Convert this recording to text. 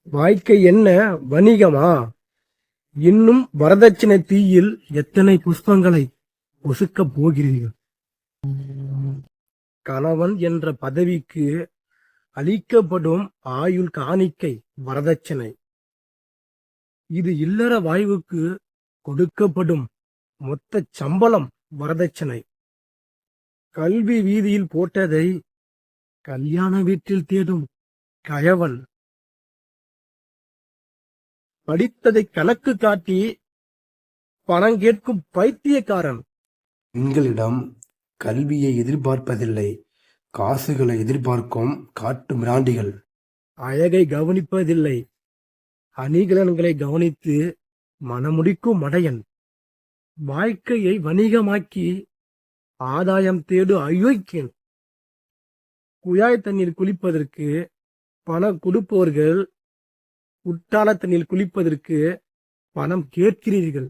வாழ்க்கை என்ன வணிகமா? இன்னும் வரதட்சணை தீயில் எத்தனை புஷ்பங்களை பொசுக்கப் போகிறீர்கள்? கணவன் என்ற பதவிக்கு அளிக்கப்படும் ஆயுள் காணிக்கை வரதட்சணை. இது இல்லற வாய்வுக்கு கொடுக்கப்படும் மொத்த சம்பளம் வரதட்சணை. கல்வி வீதியில் போட்டதை கல்யாண வீட்டில் தேடும் கயவன். படித்ததை கணக்கு காட்டி பணம் கேட்கும் பைத்தியக்காரன். பெண்களிடம் கல்வியை எதிர்பார்ப்பதில்லை, காசுகளை எதிர்பார்க்கும் காட்டு மிராண்டிகள். அழகை கவனிப்பதில்லை, அணிகலன்களை கவனித்து மனமுடிக்கும் மடையன். வாழ்க்கையை வணிகமாக்கி ஆதாயம் தேடு அயோக்கியன். குழாய் தண்ணீர் குளிப்பதற்கு பணம் கொடுப்பவர்கள் குற்றால தண்ணீர் குளிப்பதற்கு பணம் கேட்கிறீர்கள்.